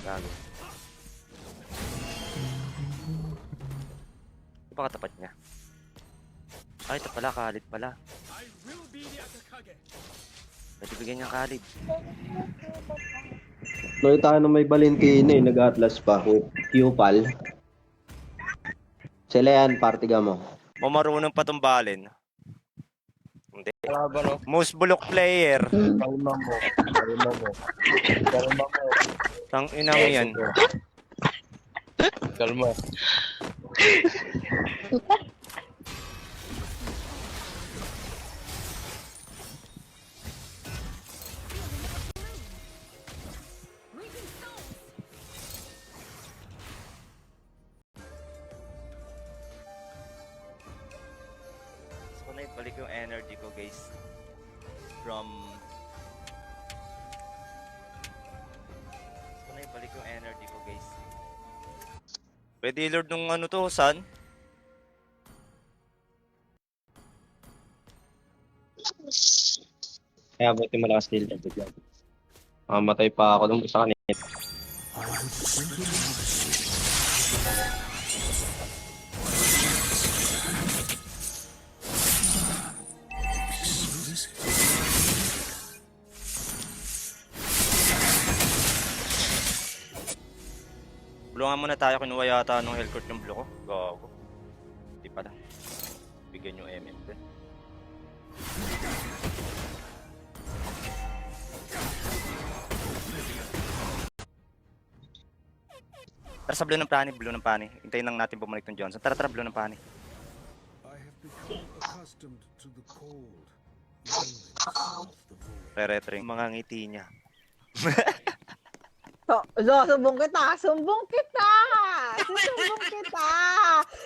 Gago. Di ba katapat niya? Ay, ito pala, Khalid pala. Pwede bigyan niya Khalid. Nakita na may Valentina eh, nag-atlas pa. Q-Pal. Sila yan, partiga mo. Mamarunong patumbalin. Hindi. Most bulok player. Kalma mo. Kalma mo. Kalma mo. Tang inang yan. Kalma. Gusto ko na ibalik yung energy ko, guys. From... Gusto ko na ibalik yung energy ko, guys. Pwede i-lord nung ano to, San? Kaya buti malakas nila. Mamatay pa ako dun sa kanina. Bulungan muna tayo, kinuha yata nung Hellcourt yung blue ko. Gago. Hindi pala. Bigyan yung MN din. Tara sa blue ng pani, blue ng pani. Hintayin lang natin bumalik ng Johnson. Tara, blue ng pani. Re-retring mga ngiti niya. Sumbong kita! Sumbong kita! Susumbong kita!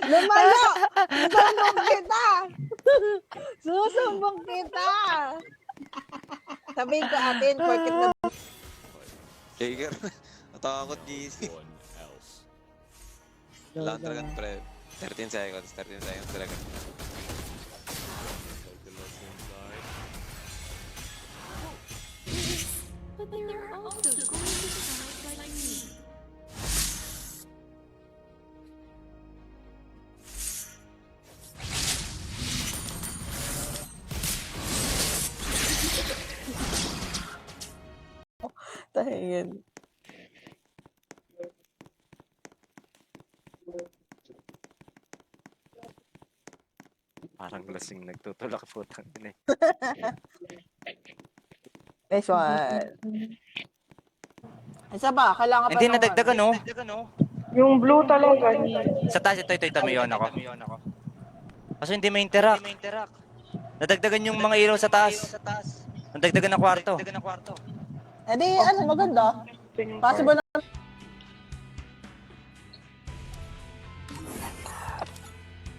Lumayo! Susumbong kita! Susumbong kita! Sabihin ko atin, porket na... Jaeger, natakot GC. Lang talaga pre. 13 seconds talaga. But they're also going to fight like me. Tahingin. Parang lasing nagtutulak po tangin eh. Nice one. Isa ba? Kailangan pa Hindi ng nadagdagan no. Yung blue talaga. Sa taas ito tamiyon ako. Kasi hindi may interact. Nadagdagan yung mga ilaw sa taas. Nadagdagan ng kwarto. Eh di, ano, maganda. Possible na.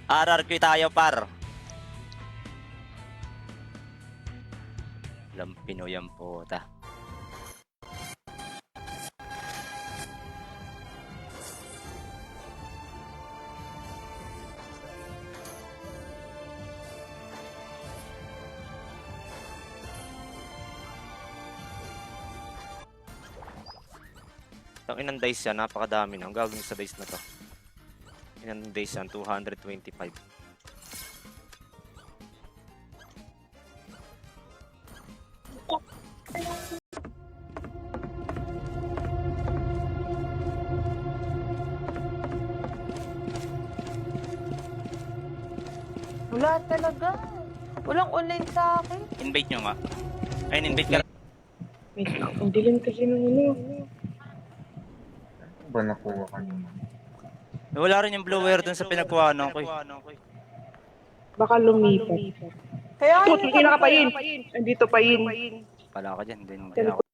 RRQ tayo par. Lampino yan po ta. Ang inang dice yan, napakadami na. Ang gagawin sa dice na to. Inang dice yan, 225. Wala talaga. Walang online sa akin. Invite nyo nga. Ayun, invite ka. Wait lang, ang dilim kasi ng ano. Ba nakuha ka naman? Wala rin yung blower dun sa pinagkuhanan ko eh. Baka lumipat. Kaya Put, hindi na ka pa yun. Andito pa yun. Pala ka dyan, hindi Teleport. ako.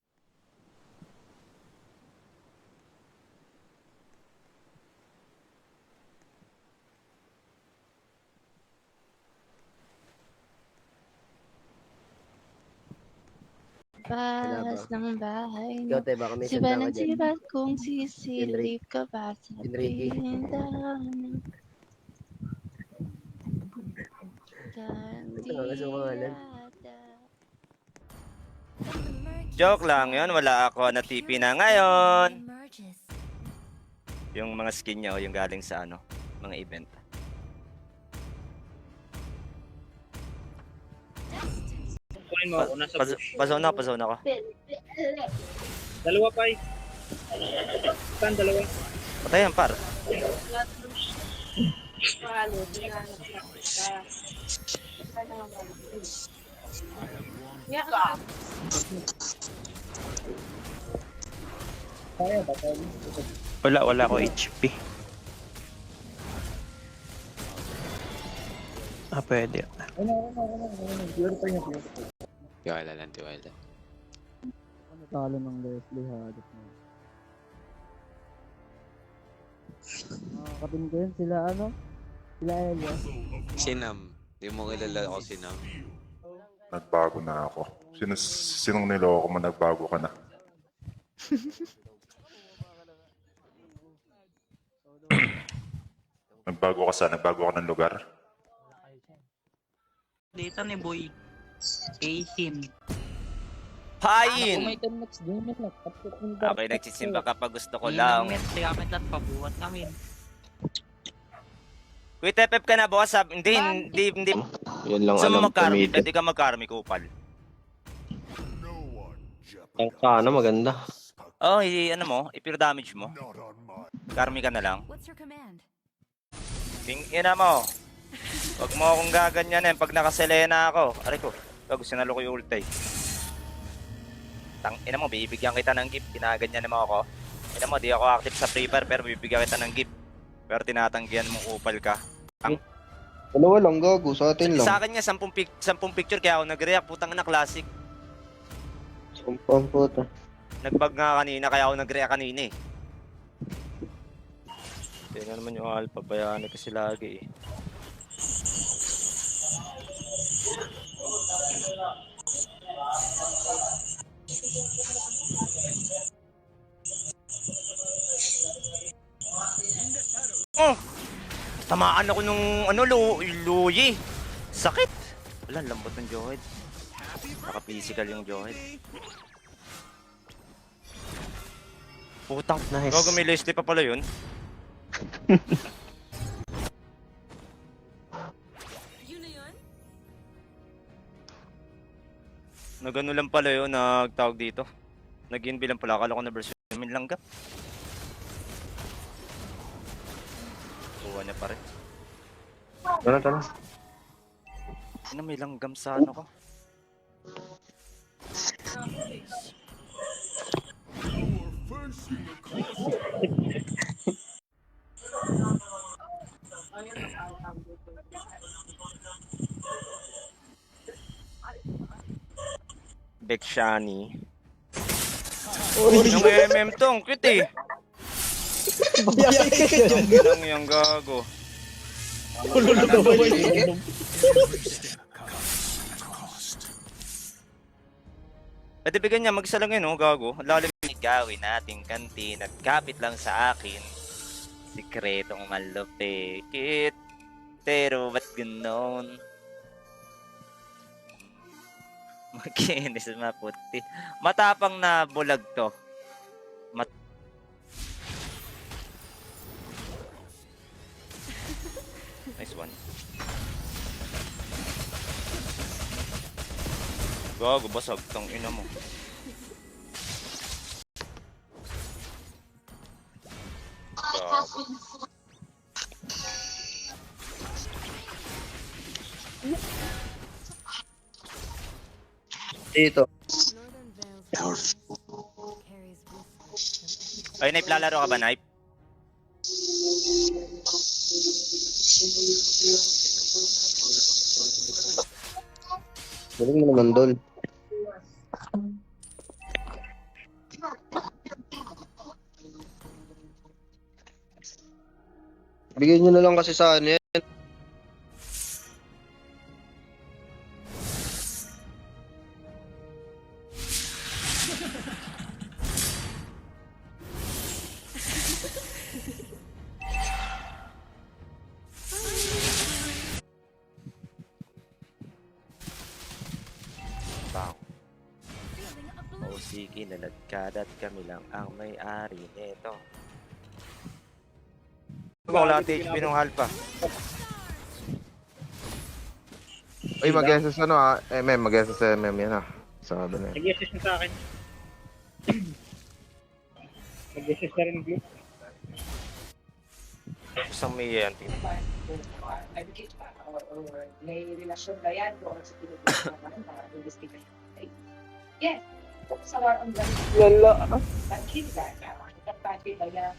Pas ng bahay Ikaw, mo. te, baka may Siba salita ka ng dyan. sibat kung sisilip ka ba sa Enrique. pindahan. Ito nga, kasi pangalan. Kandilata. Joke lang yun, wala ako na TP na ngayon. Yung mga skin niya o yung galing sa ano, mga event. Kunin mo ako, nasa bush. Pasaw na ako. Dalawa pa eh. Saan dalawa? Patayan par. Wala ko HP. Pwede. Tiwala lang, tiwala. Talo ng Leslie Hadot na. Kapin ko yun, sila ano? Sila Elia. Sinam. Di mo kilala ako Sinam. Nagbago na ako. Sinong niloko mo, nagbago ka na. Nagbago ka ng lugar. Dito ni Boy. Ahin. Hain! May 10 minutes din, may laptop. Okay, nagsisimba kapag gusto ko lang. Gamit lang pabuhat namin. Quit FF ka na, boss. Hindi. Yan lang Gusto mo alam mag-carry? gamitin. Pwede ka mag-carry, kupal. Ang kana maganda. Oh, ano mo, i-pure damage mo. Karmi ka na lang. What's your command? Tingin na mo. Huwag mo akong gaganyanin pag nakaselena ako. Aray ko, sinalo ko yung ultay. Ina mo, bibigyan kita ng gift. Ginaganyan mo ako. Ina mo, di ako active sa Free Fire pero bibigyan kita ng gift. Pero tinatanggihan mo upal ka. Dalawa lang, gago. Sa atin lang. Sa akin nga, 10 picture kaya ako nag-react. Putang na classic. Sumpang puta. Nag-bug nga kanina kaya ako nag-react kanina eh. Tingnan naman yung alpha. Bayani kasi lagi eh. Oh! Tamaan ako nung Luyi. Sakit. Wala, lambot ng Johed. Naka-physical yung Johed. Putang, Nice. Gago may Leslie pa pala yun. Yun na yun? Nagano lang pala yun, nagtawag dito. Nag-inbi lang pala, akala ko na version min langgap. Kuha niya pa rin. Tara. Ano, may langgam sa ano ko. Bekshani. Yung MM to, ang cute eh. Lang yung gago. Pwede bigyan niya, mag-isa lang yun, oh, gago. Lalim. Gawin nating kantin at kapit lang sa akin. Sikretong malupit. Pero ba't ganon? Makinis maputi. Matapang na bulag to. Nice one. Gago, basag tong ina mo. Gago. Dito. Northern Vales carries wisdom. Ay, Knife, lalaro ka ba, Knife? Galing mo naman doon. Bigyan nyo na lang kasi sa ano yan. Bang. Feeling a blue Inaladkad at kami lang ang may-ari nito. Wala ang HP ng Halpa. Uy, mag-SS ano MM, mag-SS MM yan Sabi na yan. Nag-assist na sa akin. Nag-assist na rin blue. Isang may yan. May relasyon ba yan doon sa pinag-uusapan ng mga investigation? Yes. Sa war on the Lala. ba yan?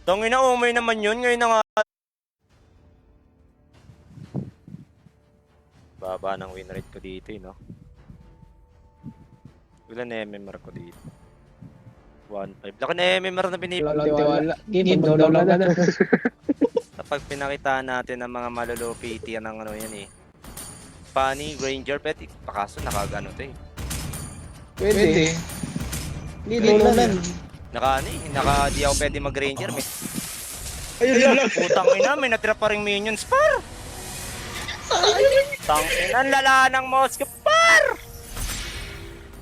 Tangina, umay naman yun. Ngayon na nga. Baba ng win rate ko dito, no? Ilan na MMR ko dito? 1.5. Laki na MMR na Tiwala. Game daw lang na. Kapag pinakitaan natin ng mga malulupiti ng ano yan eh. Funny, Ranger, pet, pakaso nakagano to eh. Pwede. Hindi lang. Di ako pwede mag-Ranger. Ayun lang. Putang ina, may natira pa rin minions, par! Tangina, ang lala ng Moscow, par!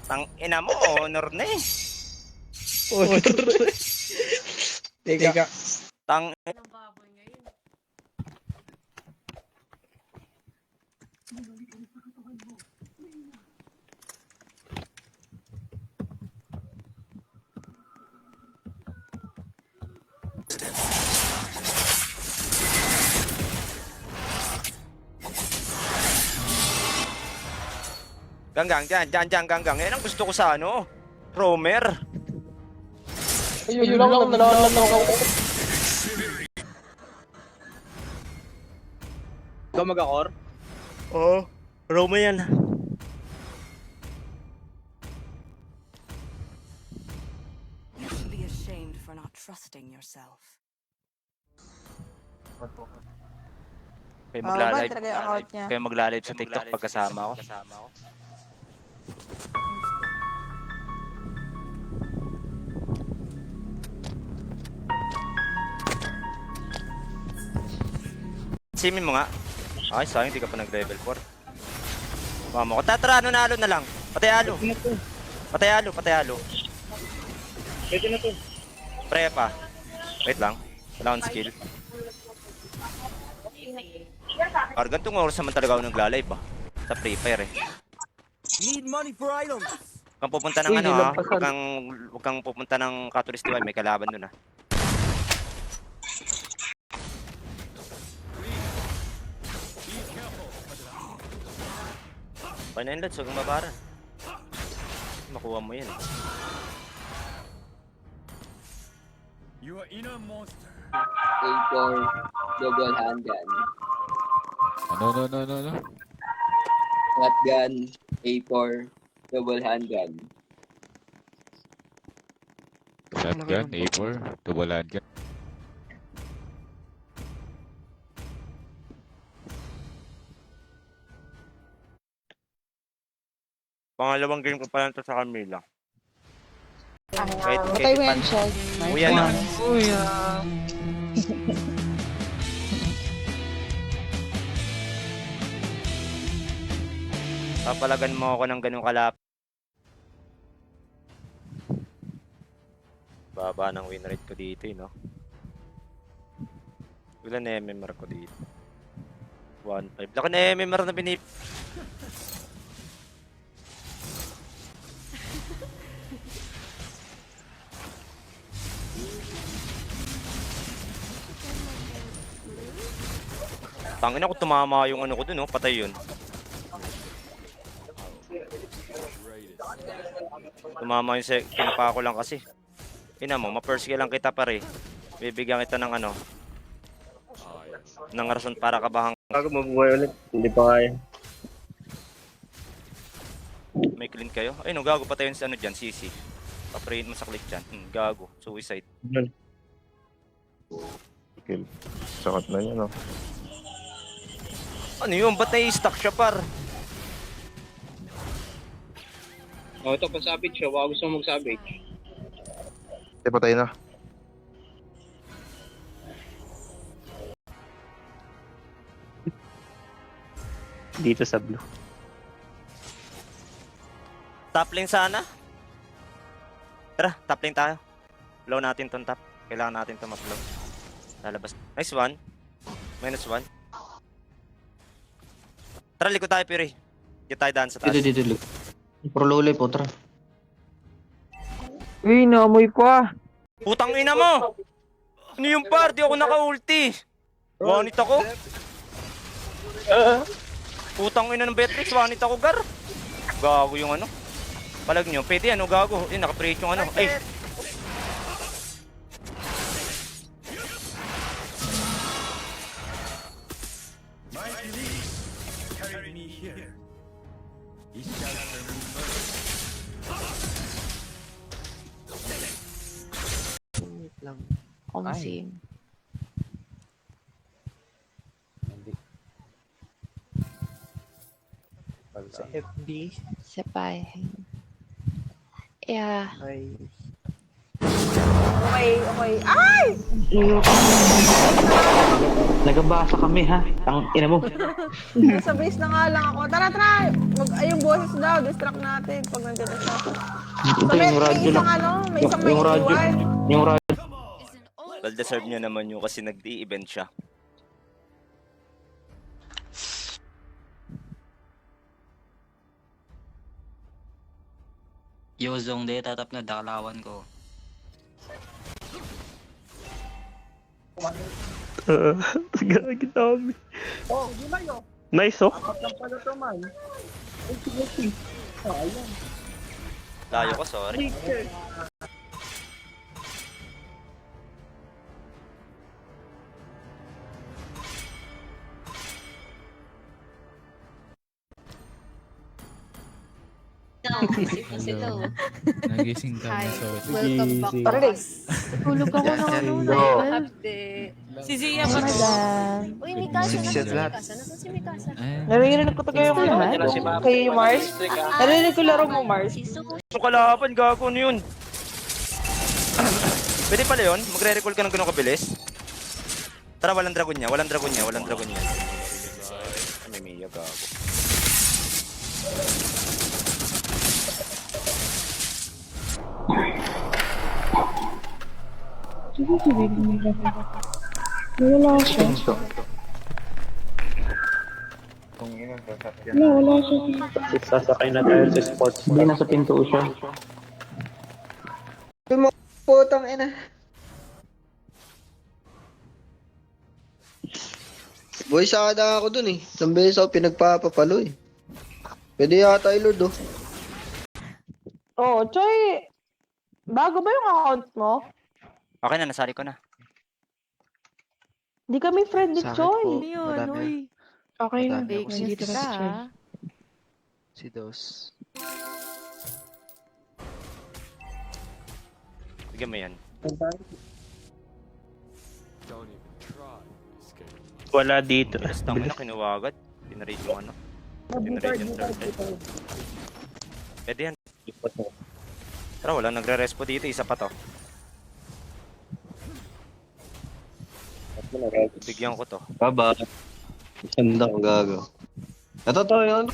Tangina mo, honor na eh. Teka. Tangina. Ganggang, dyan, ganggang. Yan ang gusto ko sa ano, Romer. Ayun lang, nalalang ako. Ikaw mag-akor? Oo, Romer yan. You should be ashamed for not trusting yourself. Kayo Ba magla-live. talaga yung account niya? Kayo magla-live sa TikTok pagkasama ko. Simin mo nga. Ay, sayang, hindi ka pa nag-level 4. Mama ko. Tatra, nalo na lang. Patay alo. Pwede na to. Prepa. Wait lang. Wala akong skill. Kargan tong oras naman talaga ako nagla-live ah. Sa Free Fire eh. Need money for items. Huwag kang pupunta ng Uy, ano ha. nilampasan. Huwag kang pupunta ng Catholic Diway. May kalaban dun ah. Panayin lads, huwag kang mabaran. Makuha mo yan eh. You are in a monster. A4 double handgun. No. Shotgun. A4 double handgun. Shotgun, A4, double handgun. Pangalawang game ko pa lang to sa Camila. Patay mo yan siya. Uya na. Papalagan mo ako ng ganung kalap. Baba ng win rate ko dito eh, no? Ilan na MMR ko dito? 1.5. Laki na MMR na binip. Tangin ako tumama yung ano ko dun, no? Patay yun. Tumama yung kinapa ko lang kasi. Ina mo, ma-first kill lang kita pare. Bibigyan kita ng ano. Ng rason para kabahang. Bago mabuhay ulit, hindi pa kaya. May clean kayo? Ay no, gago patayin si ano dyan, CC. Paprayin mo sa click dyan. Gago, suicide. Kill. Sakat na yan Ano yun? Ba't nai-stack siya par? Oh, ito pa savage siya. Baka gusto mo mag-savage. Patay na. Dito sa blue. Top lane sana? Tara, top lane tayo. Blow natin tong top. Kailangan natin to mag-blow. Lalabas. Nice one. -1. Tara, likod tayo, Fury. Dito tayo daan sa taas. Dito. Prolole po, tara. Uy, naamoy pa. Putang ina mo! Ano yung par? Di ako naka-ulti. Wanit ako. Putang ina ng Beatrix, wanit ako, gar. Gago yung ano. Palag nyo, pwede ano, gago. Eh, naka-preach yung ano. Ay! Omsim. Sa FB. Sa bahay. Yeah. Ay. Okay. Ay! Nagabasa kami ha. Ina mo. Sa base na nga lang ako. Tara. Yung boses daw, distract natin pag nandito siya. Ito yung radyo lang. May isang may Yung radyo. iwan. Yung radyo. Well, deserve nyo naman yun kasi nag-i-event siya. Yozong de tatap na dakalawan ko. Gagi dami. Nice oh. Layo ko, sorry. Nagising Hi. kami, sorry. Welcome back. Tara, Lex. Tulog ako ng ano, Update. Si Zia Hi, ba? madam. Uy, Mikasa. Six Nasaan si lahat. Mikasa? Nasaan si Mikasa? Narinig ko tayo yung kay Mars. Narinig ko laro mo, Mars. Yung kalaban, gago ano yun? Pwede pala yun? Magre-recall ka ng ganun kabilis? Tara, walang dragon niya. Ay, may Mia, gago. Sasakay na tayo sa sports. Hindi nasa pinto siya. Putang ina. Boy, saka na ako dun eh. Isang beses ako pinagpapapalo eh. Pwede yata i-load oh. Oh, Choy. Bago ba yung account mo? Okay na, nasali ko na. Di kami friend ni Choy. Okay na. Nandito na si Choy. Si Dos. Bigyan mo yan. Wala dito. Bilas tang ina, kinuha agad. Pinarade yung ano. Pinarade yung turtle. Pwede yan. Tara, wala nagre-respo dito. Isa pa to. Bigyan ko to. Baba. Ganda ang gago. Ito to yun.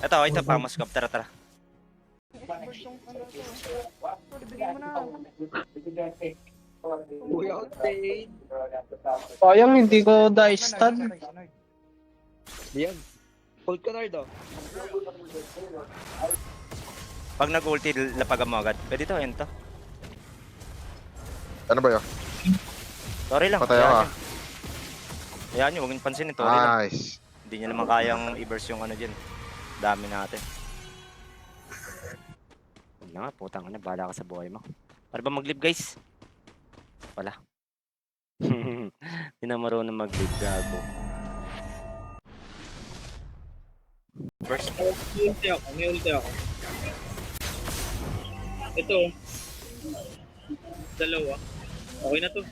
Ito pa, Moskov. Tara. Sayang hindi ko dice stun. Diyan. Hold ka na rin Pag nag-ulti, lapagan mo agad. Pwede to, ento. Ano ba yun? Sorry lang. Patay ako. Hayaan nyo, huwag nyo pansinin. Sorry lang. Nice. Hindi nyo naman kayang i-burst yung ano dyan. Dami natin. Huwag na nga, putang na. Bahala ka sa buhay mo. Para ba mag-live, guys? Wala. Hindi na marunong mag-live, gago. Burst. May ulti ako. Ito. Dalawa. Okay na to.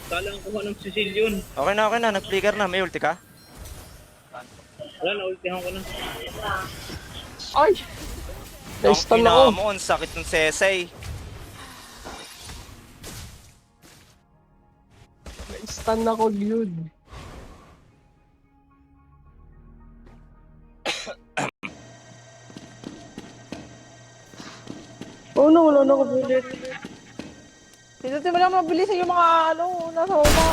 Talang kuha ng Sicilian. Okay na. Nag-flicker na. May ulti ka? Wala na, ultihan ko na. Ay! Nice stun Ang ako. mo, ang sakit ng sesay. Stan ako yun. Oh no, wala na ako bullet. Pinutin mo lang mabilis yung mga nasa homa.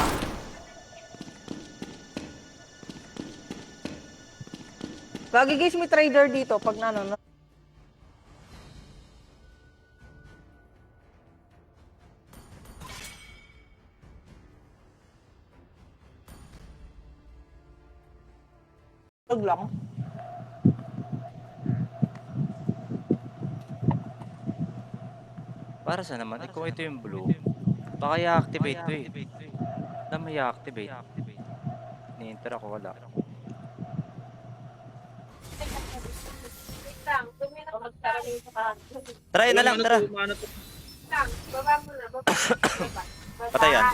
Lagi guys, may trader dito pag Wag lang. Para sa naman, kung ito yung blue, baka i-activate to eh. Alam mo i-activate. Ni-enter ako, wala. Try na lang, tara. Baba mo na, baba. Patay yan.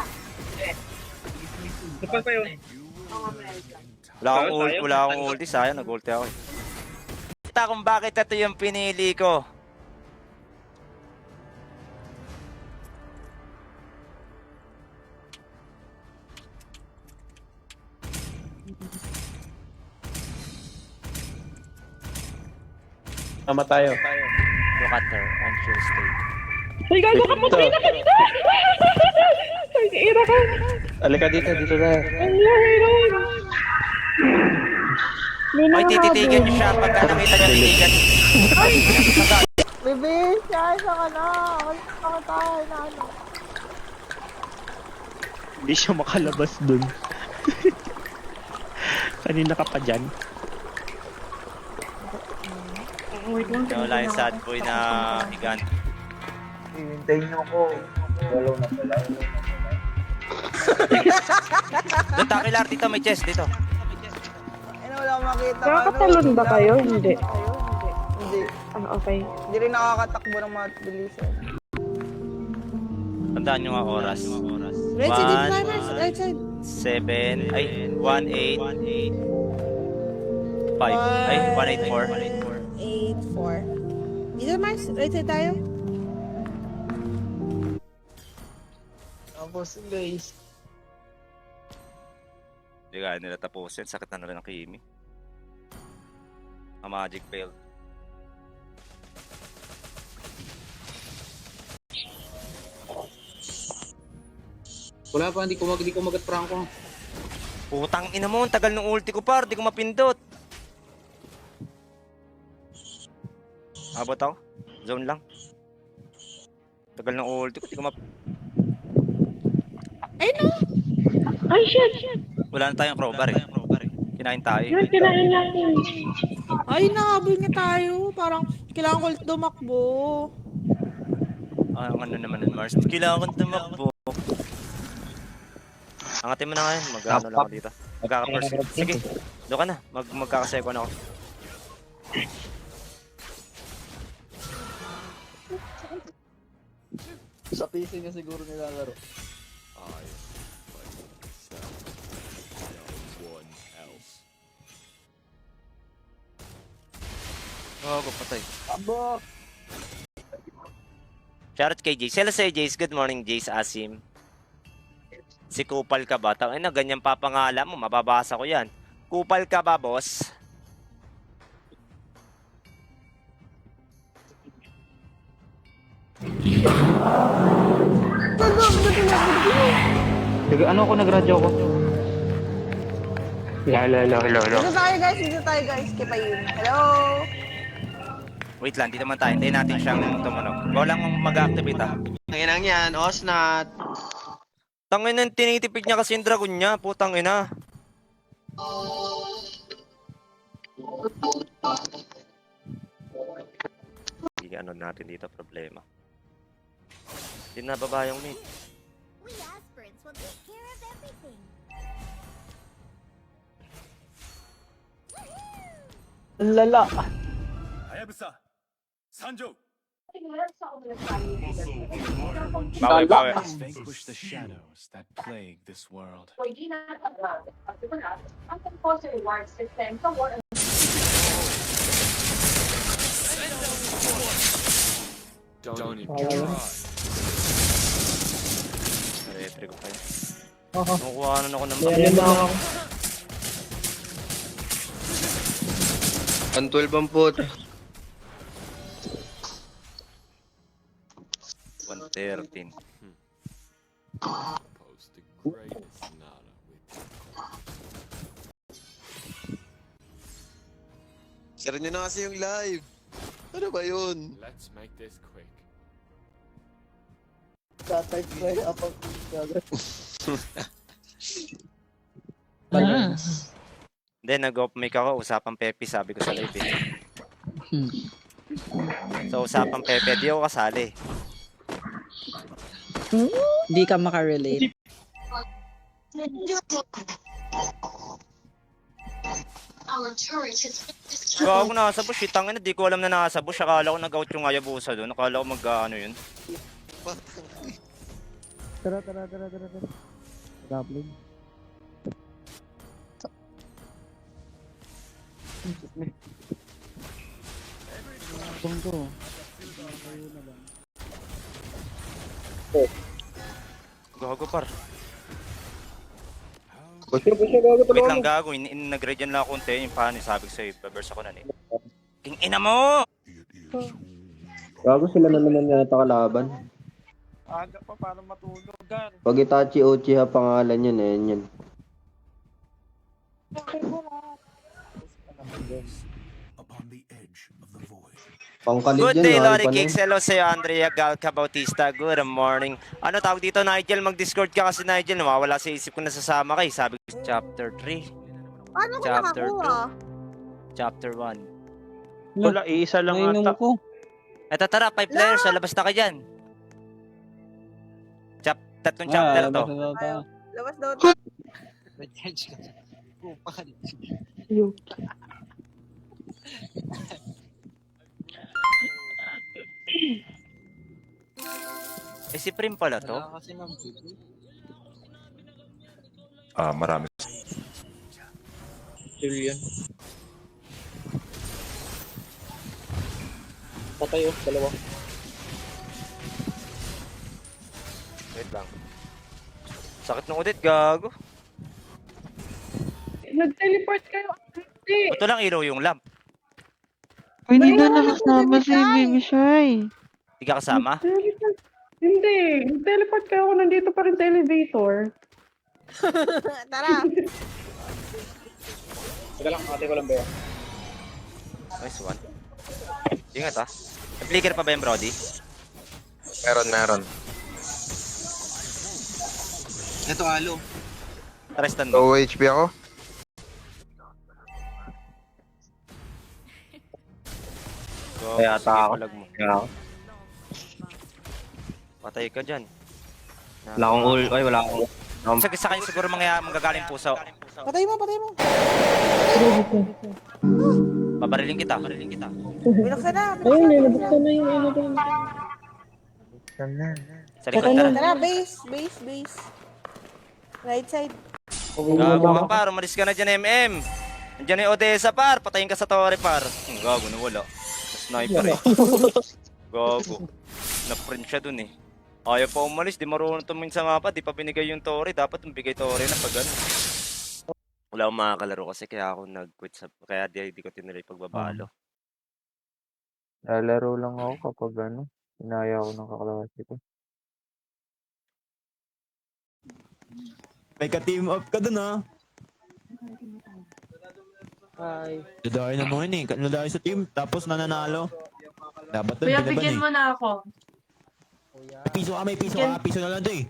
Kapag pa yun. Wala akong ulti, sayang, nag-ulti ako eh. Kita kung bakit ito yung pinili ko. Tama tayo. Look at her on Tuesday. Ay, gago ka mo na kanina! Ay, ira ka! Alika dito na. Ay, tititigan niyo siya pagka nakita niya titigan. Bebe, siya ka na! Ako tayo na Hindi siya makalabas dun. Kanina ka pa dyan. Wala yung sad boy na higan. Hintayin niyo ako. Wala na pala. Doon takilar dito, may chest dito. Ay, wala akong makita. Nakakatalon ba kayo? Hindi. Hindi. Ah, okay. Hindi rin nakakatakbo ng mga bilisan. Tandaan nyo nga oras. Right side, dito tayo, Mars. Right side. 7, ay, 1-8, 5, ay, 1-8-4. 8-4. Dito, Mars. Right side tayo. Tapos guys. Hindi kaya nila tapusin, sakit na rin ang Kimi. Ang magic fail. Wala pa, hindi ko magat Franco. Putang ina mo, ang tagal ng ulti ko par, di ko mapindot. Abot ako, zone lang. Tagal ng ulti ko, di ko Ay, no! Ay, shit! Wala na tayong crowbar eh. Kinain tayo. Yun, kinain natin. Ay, nakahabol nga tayo. Parang kailangan ko ulit tumakbo. Ah, ano naman nun, Mars? Kailangan tumakbo. Angatin mo na ngayon, mag-ano lang ako dito. Magkaka-first. Sige, doon ka na. Magkaka-second ako. Sa PC niya siguro nilalaro. Oh, patay. Abo! Shoutout kay Jace. Hello sa'yo, Jace. Good morning, Jace Asim. Si Kupal ka ba? Tangina, ganyan papangala mo. Mababasa ko yan. Kupal ka ba, boss? Ano ako, nagradyo ako. Hello. Dito tayo, guys. Dito tayo, guys. Kipayin. Hello? Wait lang, dito man tayo. Hintayin natin siyang tumunog. Walang mag-activate ha. Nanginang yan, Osnat. Tangina, tinitipid niya kasi yung dragon niya. Putang ina. Hindi ano natin dito problema. Hindi na baba yung mid. We aspirants will take care of everything. Lala. Bawi. Vanquish the shadows that plague this world. Pwede na ang compulsory reward system sa war. Don't even Retry ko pa yun. Nakukuhanan ako ng Ayan na ako. 112 ang puta. 113. Share nyo na kasi yung live. Ano ba yun? Let's make this quick. Tatype ko eh. Ako. Hindi, nag-off mic ako. Usapang Pepe, sabi ko sa live eh. So, usapang Pepe, di ako kasali. Hindi ka makarelate. Gago nasa bush, tangin na, di ko alam na nasa bush. Akala ko nag-out yung Hayabusa doon. Akala ko mag-ano yun. Tara. Goblin. Bongo. Gago par. Push na gago Wait lang gago, nag-regen lang ako konti. Yung paano sabi ko sa'yo, baburst ako na eh. King ina mo! Gago sila na naman yata kalaban. Aga pa para matulog. Gar. Pag Itachi Uchiha pangalan yun, eh, yun. Pangkalit Good yan, day, mahal Lori pa na Kicks. Hello sa'yo, Andrea Galca Bautista. Good morning. Ano tawag dito, Nigel? Mag-discord ka kasi, Nigel. Nawawala sa isip ko na sasama ka eh. Sabi ko, chapter 3. Paano ko Chapter nakakuha? Chapter 1. Wala, isa lang ata. Eto, tara, 5 players. So, labas na ka dyan. Tatlong chapter to. Labas daw to. Eh, si Prim pala to. Marami. Julian. Patay oh, dalawa. Wait lang. Sakit ng udit, gago. Nag-teleport kayo. Ito lang ilaw yung lamp. Ay, hindi na nakasama si Baby Shy. Hindi ka kasama? Hindi. Teleport kayo ako. Nandito pa rin sa elevator. Tara. Teka lang, ate ko lang ba? Nice one. Ingat ah. Flicker pa ba yung Brody? Meron. Ito, alo. Restan mo. Low HP ako. Gago, Kaya sige, ata ako. palag mo. Kaya Patay ka dyan. wala akong ul. Ay, wala akong. Sa kanya siguro manggagaling puso. Patay mo. Babariling kita. Binuksan na. Ayun, nilabuksan na yung ano doon. Sa likod, tara. Tara, base. Right side. Gago ka par, umalis ka na dyan MM. Nandiyan yung Odessa par, patayin ka sa torre par. Gago, nawala. Sniper eh. Gago. Na-print siya dun eh. Ayaw pa umalis, di marunong tumingin sa mapa, di pa binigay yung torre. Dapat bigay torre na pag ano. Wala akong makakalaro kasi kaya ako nag-quit sa... Kaya di ko tinuloy pagbabalo. Lalaro lang ako kapag inaya ako ng kaklase ko. May ka-team up ka dun ha. Hi. Dadayo na mo yun eh. Dadayo sa team, tapos nananalo. Dapat dun, Kuya, binaban bigyan eh. mo na ako. May piso ka. Piso na lang doon eh.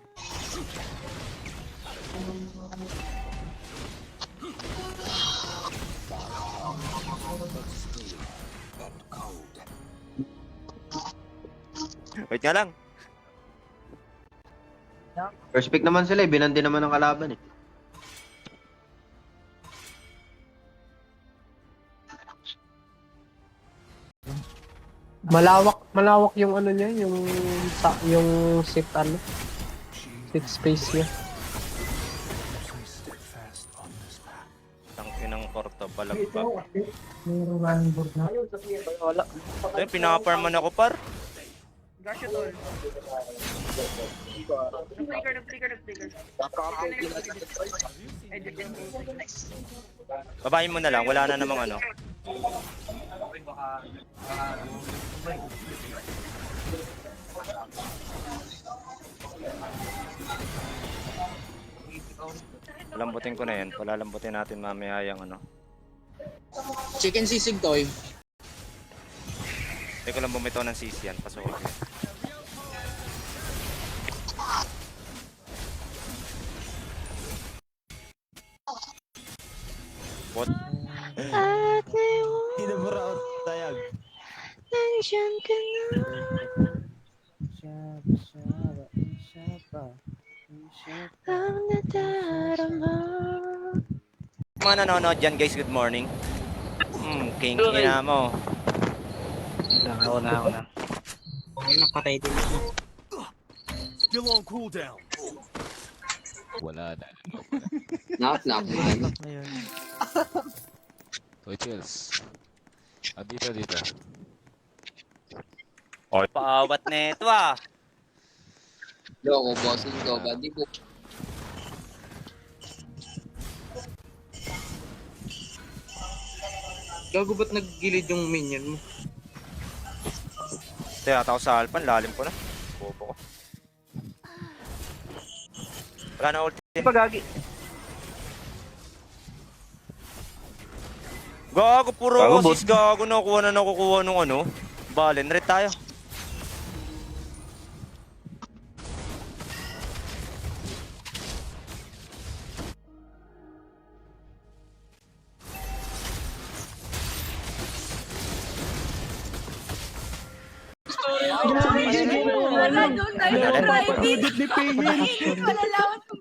Wait nga lang. First pick naman sila eh. Binandi naman ng kalaban eh. Malawak yung ano niya, yung sit space niya. Tangkin ng korto, balagpag. Mayroong running board na. Ay, pinaparman ako par. Gasha tol. Nag-flicker. Babayin mo na lang, wala na namang ano. Lambutin ko na yan, palalambutin natin mamaya yung ano. Chicken sisig toy. Hindi ko lang bumitaw ng sisi yan, pasok. What? Kinabura ako tayag. Nandiyan ka na. Ang nadarama. Mga nanonood dyan guys, good morning. King ina mo. Ako na. Ay, napatay din ako. Still on cooldown. Wala na. Knock. Toy Chills. Dito. Paawat na ito ah. Loko, bossing ko. Badi ko. Gago ba't naggilid yung minion mo? Kaya ako sa Alpan, lalim ko na. Bobo ko. Wala na ulti. Pagagi. Gago, puro Gago, sis, gago, nakukuha nung ano. Balen, red tayo.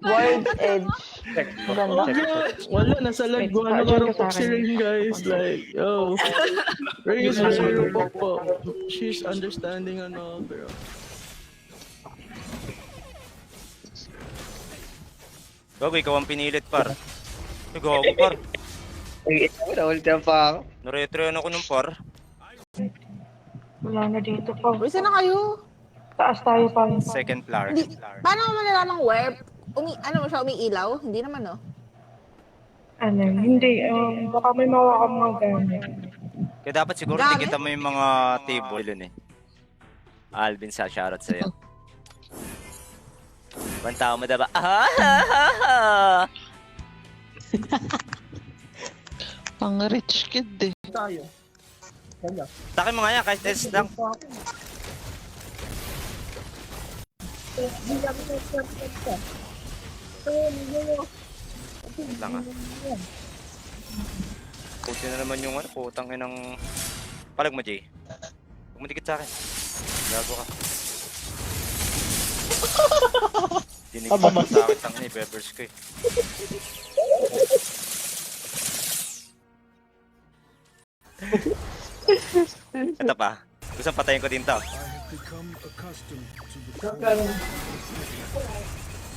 Wild Edge. Ganda. Wala, nasa lag. Wala ka si Rain, guys. Like, yo. Rain is very po. She's understanding ano, pero... Gago, ikaw ang pinilit, par. Gago, par. Ulti pa ako. Naretrean ako ng par. Wala na dito pa. Uy, saan na kayo? Taas tayo pa. Second floor. Paano mo malalaman web? Ano mo siya, umiilaw? Hindi naman, no? Ano, hindi. Baka may mawa ka mga gamit. Kaya dapat siguro Gamit? tikita mo yung mga table yun eh. Alvin, sa shoutout sa'yo. Bantao mo diba? Pang rich kid eh. Takin mo nga yan, kahit test lang. Wait lang ah. Puti na naman yung ano, putang inang... Palag mo, Jay. Huwag mo dikit sa akin. Gago ka. Dinig mo sa akin, tangin eh, peppers ko eh. Ito pa. Gusto patayin ko din to.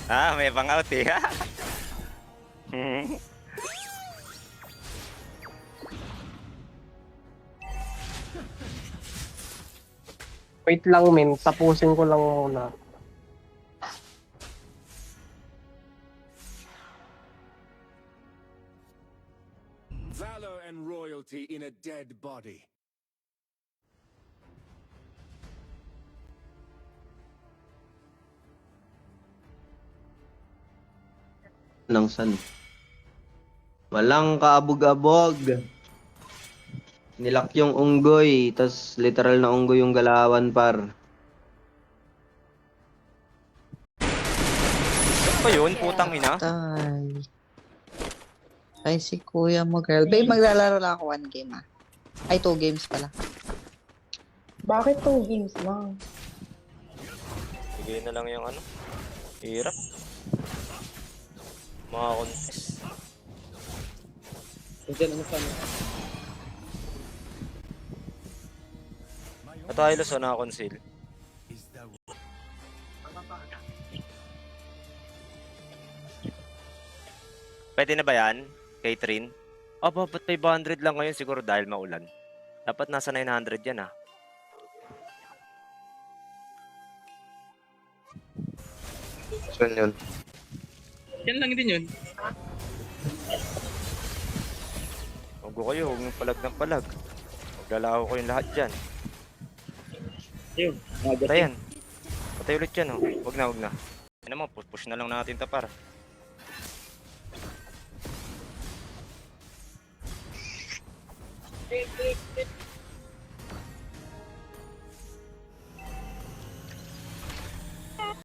May pang-out eh. Wait lang, men. Tapusin ko lang muna. Valor and royalty in a dead body. Nang san? Walang kaabog-abog. Nilak yung unggoy, tas literal na unggoy yung galawan, par. Ano ba yun? Putang ina. Ay, si kuya mo, girl. Babe, maglalaro lang ako 1 game, ah. Ay, 2 games pala. Bakit 2 games lang? Bigay na lang yung ano. Hirap. Mga contest. Diyan ang fan. Ito ay luso na conceal. Pwede na ba yan? Kay Trin? Ba't 500 lang ngayon siguro dahil maulan? Dapat nasa 900 yan ah. Saan yun? Yan lang din yun. Huwag ko kayo, huwag ng palag ng palag. Maglalaho ko yung lahat dyan. Ayun, Patayan. Patay ulit yan, oh. Huwag na, huwag na. Yan naman, push na lang natin tapar.